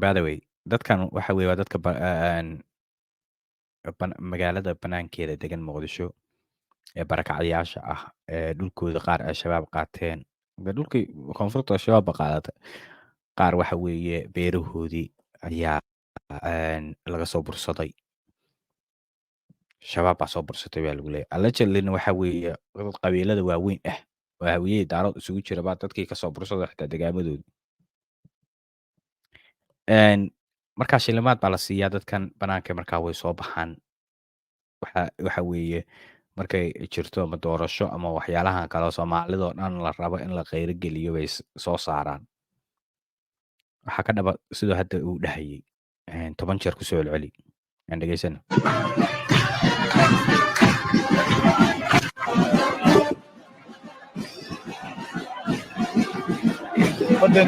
by the way dadkan waxa weeye waa dadka magaalada banaankeeda degan muqdisho ee barakacyaasha ah ee dhulkooda qaar ay shabaab qaateen dhulkii koonfurta shabaab qaadatay qaar waxa weeye beerahoodii ayaa laga soo bursaday shabaab baa soo bursatay baa lagu leeyahay allegedlyna waxa weeye dad qabiilada waaweyn ah oo hawiyey daarood isugu jira baa dadkii kasoo bursada xitaa degaamadoodi markaa shilimaad baa la siiyaa dadkan banaanka markaa way soo baxaan waxa weeye markay jirto ama doorasho ama waxyaalahan kale soomaalidoo dhan la rabo in la kheyro geliyo bay soo saaraan waxaa ka dhaba sidoo hadda uu dhahayay 10 jeer kusoo celceli aan dhegeysana But the